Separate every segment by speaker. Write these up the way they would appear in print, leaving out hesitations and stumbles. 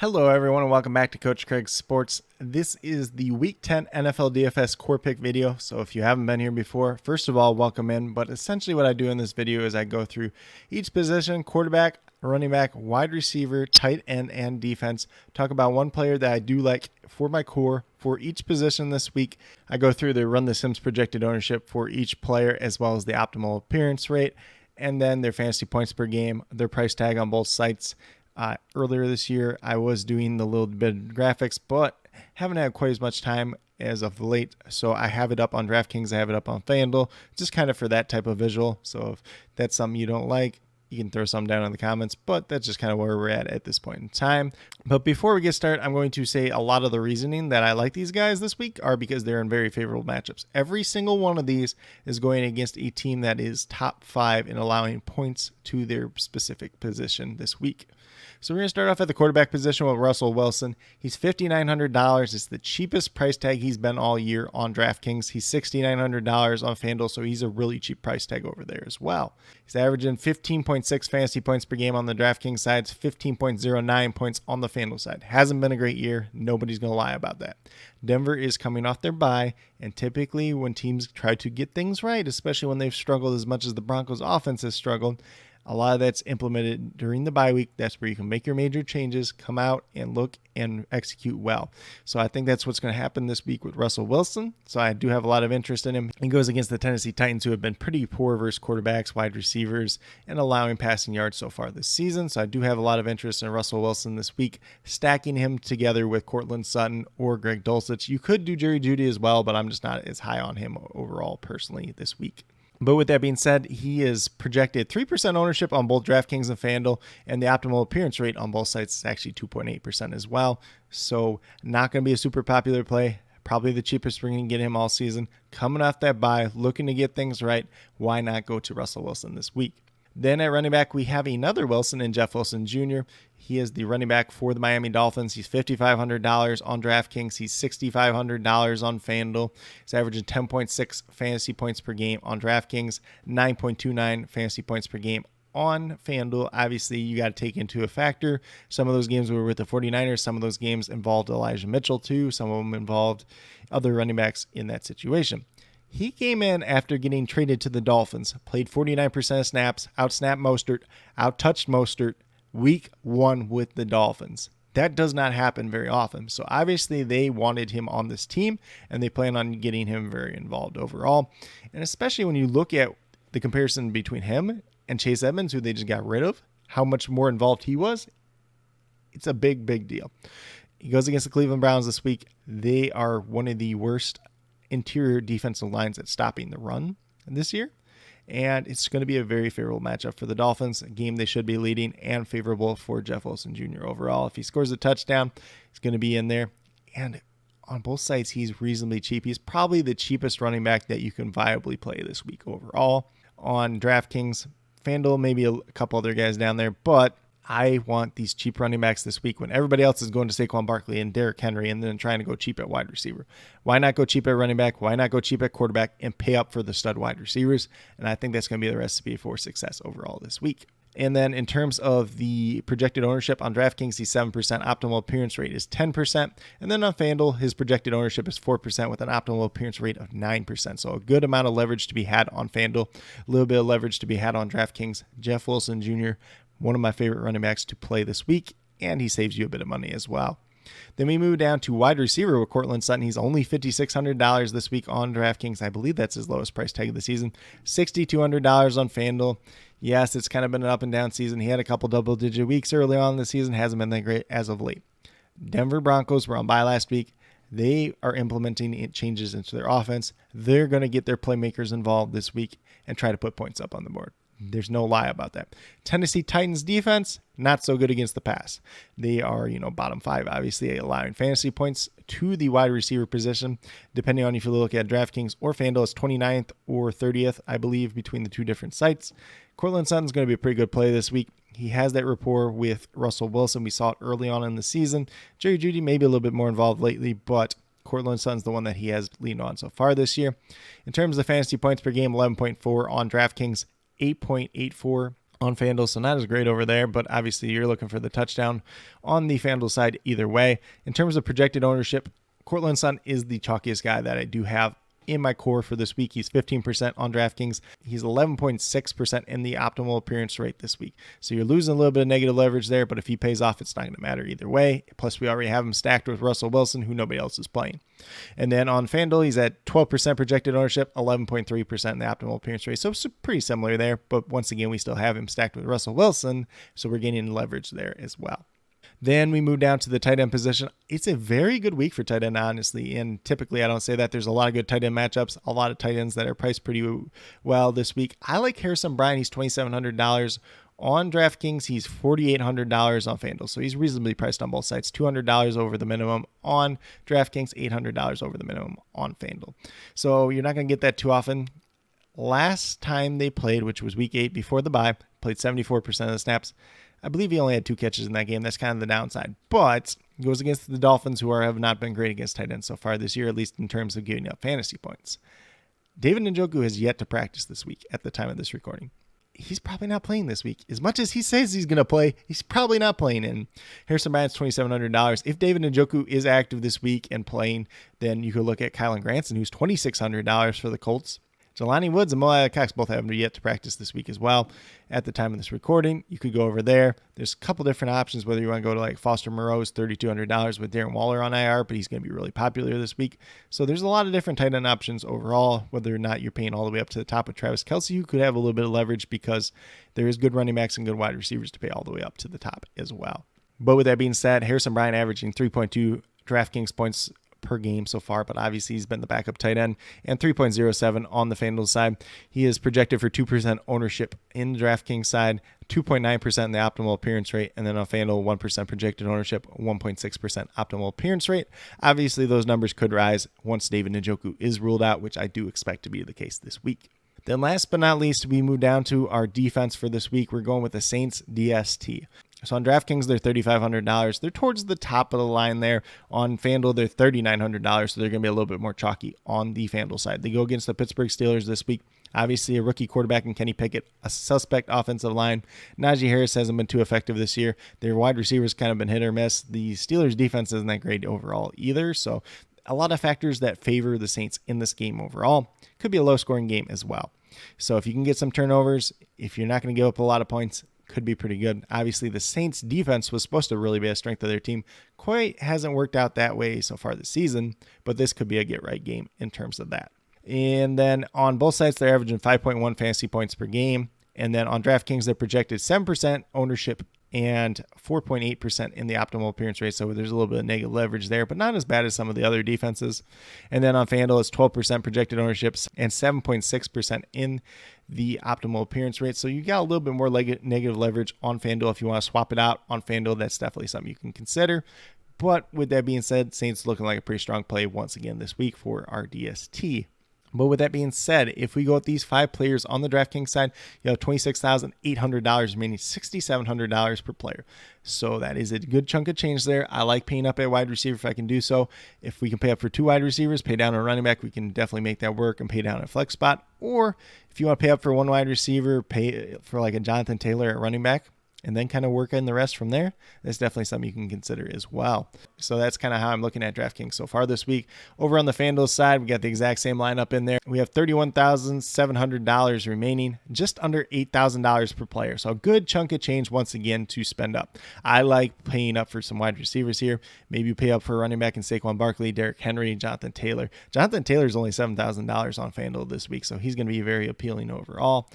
Speaker 1: Hello, everyone, and welcome back to Coach Craig's Sports. This is the Week 10 NFL DFS core pick video. So if you haven't been here before, first of all, welcome in. But essentially what I do in this video is I go through each position: quarterback, running back, wide receiver, tight end, and defense. Talk about one player that I do like for my core for each position this week. I go through the Run the Sims projected ownership for each player, as well as the optimal appearance rate, and then their fantasy points per game, their price tag on both sites. Earlier this year, I was doing the little bit of graphics, but haven't had quite as much time as of late. So I have it up on DraftKings. I have it up on FanDuel, just kind of for that type of visual. So if that's something you don't like, you can throw some down in the comments, but that's just kind of where we're at this point in time. But before we get started, I'm going to say a lot of the reasoning that I like these guys this week are because they're in very favorable matchups. Every single one of these is going against a team that is top 5 in allowing points to their specific position this week. So we're going to start off at the quarterback position with Russell Wilson. He's $5,900. It's the cheapest price tag he's been all year on DraftKings. He's $6,900 on FanDuel, so he's a really cheap price tag over there as well. He's averaging 15.6 fantasy points per game on the DraftKings side, 15.09 points on the FanDuel side. Hasn't been a great year. Nobody's going to lie about that. Denver is coming off their bye, and typically when teams try to get things right, especially when they've struggled as much as the Broncos offense has struggled, a lot of that's implemented during the bye week. That's where you can make your major changes, come out and look and execute well. So I think that's what's going to happen this week with Russell Wilson. So I do have a lot of interest in him. He goes against the Tennessee Titans, who have been pretty poor versus quarterbacks, wide receivers, and allowing passing yards so far this season. So I do have a lot of interest in Russell Wilson this week, stacking him together with Cortland Sutton or Greg Dulcich. You could do Jerry Jeudy as well, but I'm just not as high on him overall personally this week. But with that being said, he is projected 3% ownership on both DraftKings and FanDuel, and the optimal appearance rate on both sites is actually 2.8% as well. So not going to be a super popular play. Probably the cheapest we're going to get him all season. Coming off that bye, looking to get things right. Why not go to Russell Wilson this week? Then at running back, we have another Wilson in Jeff Wilson Jr. He is the running back for the Miami Dolphins. He's $5,500 on DraftKings. He's $6,500 on FanDuel. He's averaging 10.6 fantasy points per game on DraftKings, 9.29 fantasy points per game on FanDuel. Obviously, you got to take into a factor. Some of those games were with the 49ers. Some of those games involved Elijah Mitchell too. Some of them involved other running backs in that situation. He came in after getting traded to the Dolphins, played 49% of snaps, outsnapped Mostert, outtouched Mostert, week 1 with the Dolphins. That does not happen very often. So obviously they wanted him on this team, and they plan on getting him very involved overall. And especially when you look at the comparison between him and Chase Edmonds, who they just got rid of, how much more involved he was, it's a big, big deal. He goes against the Cleveland Browns this week. They are one of the worst interior defensive lines at stopping the run this year, and it's going to be a very favorable matchup for the Dolphins, a game they should be leading, and favorable for Jeff Wilson Jr. overall. If he scores a touchdown, he's going to be in there, and on both sides, he's reasonably cheap. He's probably the cheapest running back that you can viably play this week overall. On DraftKings, FanDuel, maybe a couple other guys down there, but I want these cheap running backs this week when everybody else is going to Saquon Barkley and Derrick Henry and then trying to go cheap at wide receiver. Why not go cheap at running back? Why not go cheap at quarterback and pay up for the stud wide receivers? And I think that's going to be the recipe for success overall this week. And then in terms of the projected ownership on DraftKings, he's 7%. Optimal appearance rate is 10%. And then on FanDuel, his projected ownership is 4% with an optimal appearance rate of 9%. So a good amount of leverage to be had on FanDuel, a little bit of leverage to be had on DraftKings. Jeff Wilson Jr., one of my favorite running backs to play this week, and he saves you a bit of money as well. Then we move down to wide receiver with Cortland Sutton. He's only $5,600 this week on DraftKings. I believe that's his lowest price tag of the season. $6,200 on FanDuel. Yes, it's kind of been an up and down season. He had a couple double-digit weeks early on in the season. Hasn't been that great as of late. Denver Broncos were on bye last week. They are implementing changes into their offense. They're going to get their playmakers involved this week and try to put points up on the board. There's no lie about that. Tennessee Titans defense, not so good against the pass. They are, bottom 5, obviously, allowing fantasy points to the wide receiver position. Depending on if you look at DraftKings or FanDuel, it's 29th or 30th, I believe, between the two different sites. Cortland Sutton's going to be a pretty good play this week. He has that rapport with Russell Wilson. We saw it early on in the season. Jerry Jeudy maybe a little bit more involved lately, but Cortland Sutton's the one that he has leaned on so far this year. In terms of fantasy points per game, 11.4 on DraftKings, 8.84 on FanDuel, so not as great over there, but obviously you're looking for the touchdown on the FanDuel side either way. In terms of projected ownership, Cortland Sutton is the chalkiest guy that I do have in my core for this week. He's 15% on DraftKings. He's 11.6% in the optimal appearance rate this week. So you're losing a little bit of negative leverage there, but if he pays off, it's not going to matter either way. Plus, we already have him stacked with Russell Wilson, who nobody else is playing. And then on FanDuel, he's at 12% projected ownership, 11.3% in the optimal appearance rate. So it's pretty similar there, but once again, we still have him stacked with Russell Wilson, so we're gaining leverage there as well. Then we move down to the tight end position. It's a very good week for tight end, honestly. And typically, I don't say that. There's a lot of good tight end matchups, a lot of tight ends that are priced pretty well this week. I like Harrison Bryant. He's $2,700 on DraftKings. He's $4,800 on FanDuel. So he's reasonably priced on both sides. $200 over the minimum on DraftKings, $800 over the minimum on FanDuel. So you're not going to get that too often. Last time they played, which was week 8 before the bye, played 74% of the snaps. I believe he only had 2 catches in that game. That's kind of the downside. But he goes against the Dolphins, who have not been great against tight ends so far this year, at least in terms of giving up fantasy points. David Njoku has yet to practice this week at the time of this recording. He's probably not playing this week. As much as he says he's going to play, he's probably not playing. And Harrison Bryant's $2,700. If David Njoku is active this week and playing, then you could look at Kylan Granson, who's $2,600 for the Colts. Jelani Woods and Mo Cox both have yet to practice this week as well. At the time of this recording, you could go over there. There's a couple different options, whether you want to go to like Foster Moreau's $3,200 with Darren Waller on IR, but he's going to be really popular this week. So there's a lot of different tight end options overall, whether or not you're paying all the way up to the top with Travis Kelce, who could have a little bit of leverage because there is good running backs and good wide receivers to pay all the way up to the top as well. But with that being said, Harrison Bryant averaging 3.2 DraftKings points per game so far, but obviously he's been the backup tight end, and 3.07 on the FanDuel side. He is projected for 2% ownership in the DraftKings side, 2.9% in the optimal appearance rate, and then on FanDuel, 1% projected ownership, 1.6% optimal appearance rate. Obviously, those numbers could rise once David Njoku is ruled out, which I do expect to be the case this week. Then last but not least, we move down to our defense for this week. We're going with the Saints DST. So on DraftKings, they're $3,500. They're towards the top of the line there. On FanDuel, they're $3,900, so they're going to be a little bit more chalky on the FanDuel side. They go against the Pittsburgh Steelers this week. Obviously, a rookie quarterback in Kenny Pickett, a suspect offensive line. Najee Harris hasn't been too effective this year. Their wide receivers kind of been hit or miss. The Steelers' defense isn't that great overall either, so a lot of factors that favor the Saints in this game overall. Could be a low-scoring game as well. So if you can get some turnovers, if you're not going to give up a lot of points, could be pretty good. Obviously, the Saints defense was supposed to really be a strength of their team. Quite hasn't worked out that way so far this season, but this could be a get-right game in terms of that. And then on both sides, they're averaging 5.1 fantasy points per game. And then on DraftKings, they're projected 7% ownership and 4.8% in the optimal appearance rate. So there's a little bit of negative leverage there, but not as bad as some of the other defenses. And then on FanDuel, it's 12% projected ownerships and 7.6% in the optimal appearance rate. So you got a little bit more negative leverage on FanDuel. If you want to swap it out on FanDuel, that's definitely something you can consider. But with that being said, Saints looking like a pretty strong play once again this week for our DST. But with that being said, if we go with these 5 players on the DraftKings side, you have $26,800, meaning $6,700 per player. So that is a good chunk of change there. I like paying up at wide receiver if I can do so. If we can pay up for 2 wide receivers, pay down a running back, we can definitely make that work and pay down a flex spot. Or if you want to pay up for 1 wide receiver, pay for like a Jonathan Taylor at running back, and then kind of work in the rest from there, that's definitely something you can consider as well. So that's kind of how I'm looking at DraftKings so far this week. Over on the FanDuel side, we got the exact same lineup in there. We have $31,700 remaining, just under $8,000 per player. So a good chunk of change once again to spend up. I like paying up for some wide receivers here. Maybe you pay up for a running back in Saquon Barkley, Derrick Henry, Jonathan Taylor. Jonathan Taylor is only $7,000 on FanDuel this week, so he's going to be very appealing overall.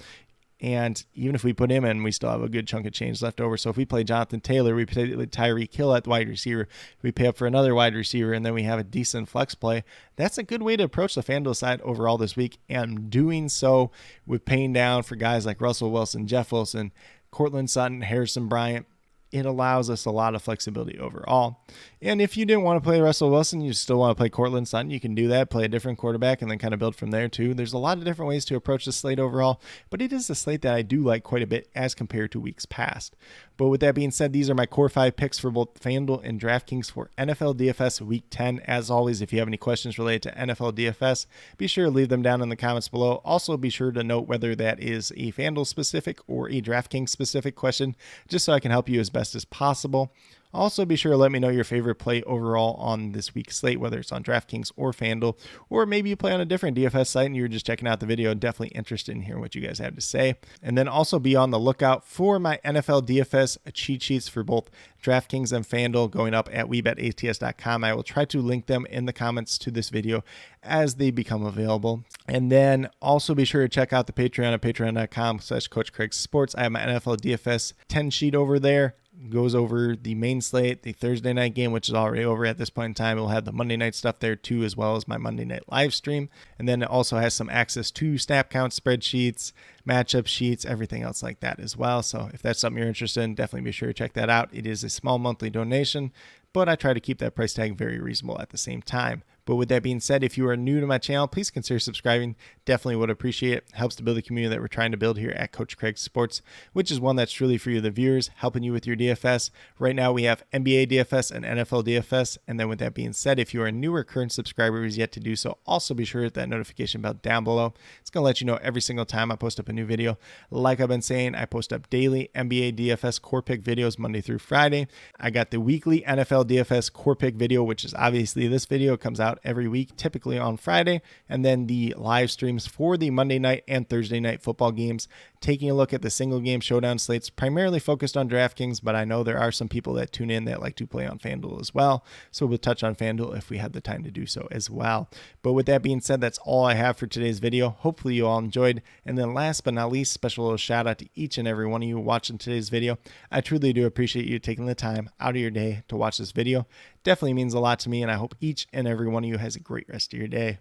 Speaker 1: And even if we put him in, we still have a good chunk of change left over. So if we play Jonathan Taylor, we play Tyreek Hill at wide receiver, we pay up for another wide receiver, and then we have a decent flex play. That's a good way to approach the FanDuel side overall this week. And doing so with paying down for guys like Russell Wilson, Jeff Wilson, Cortland Sutton, Harrison Bryant, it allows us a lot of flexibility overall. And if you didn't want to play Russell Wilson, you still want to play Cortland Sutton, you can do that, play a different quarterback, and then kind of build from there too. There's a lot of different ways to approach the slate overall, but it is a slate that I do like quite a bit as compared to weeks past. But with that being said, these are my core 5 picks for both FanDuel and DraftKings for NFL DFS Week 10. As always, if you have any questions related to NFL DFS, be sure to leave them down in the comments below. Also, be sure to note whether that is a FanDuel specific or a DraftKings specific question, just so I can help you as best as possible. Also, be sure to let me know your favorite play overall on this week's slate, whether it's on DraftKings or FanDuel, or maybe you play on a different DFS site and you're just checking out the video. Definitely interested in hearing what you guys have to say. And then also be on the lookout for my NFL DFS cheat sheets for both DraftKings and FanDuel going up at WeBetATS.com. I will try to link them in the comments to this video as they become available. And then also be sure to check out the Patreon at patreon.com/CoachCraigSports. I have my NFL DFS 10 sheet over there. Goes over the main slate, the Thursday night game, which is already over at this point in time. It'll have the Monday night stuff there too, as well as my Monday night live stream. And then it also has some access to snap count spreadsheets, matchup sheets, everything else like that as well. So if that's something you're interested in, definitely be sure to check that out. It is a small monthly donation, but I try to keep that price tag very reasonable at the same time. But with that being said, if you are new to my channel, please consider subscribing. Definitely would appreciate it. Helps to build the community that we're trying to build here at Coach Craig Sports, which is one that's truly for you, the viewers, helping you with your DFS. Right now we have NBA DFS and NFL DFS. And then with that being said, if you are a new or current subscriber who is yet to do so, also be sure to hit that notification bell down below. It's going to let you know every single time I post up a new video. Like I've been saying, I post up daily NBA DFS core pick videos Monday through Friday. I got the weekly NFL DFS core pick video, which is obviously this video. It comes out every week, typically on Friday, and then the live streams for the Monday night and Thursday night football games, taking a look at the single game showdown slates, primarily focused on DraftKings, but I know there are some people that tune in that like to play on FanDuel as well, so we'll touch on FanDuel if we have the time to do so as well. But with that being said, that's all I have for today's video. Hopefully you all enjoyed, and then last but not least, special little shout out to each and every one of you watching today's video. I truly do appreciate you taking the time out of your day to watch this video. Definitely means a lot to me, and I hope each and every one of you has a great rest of your day.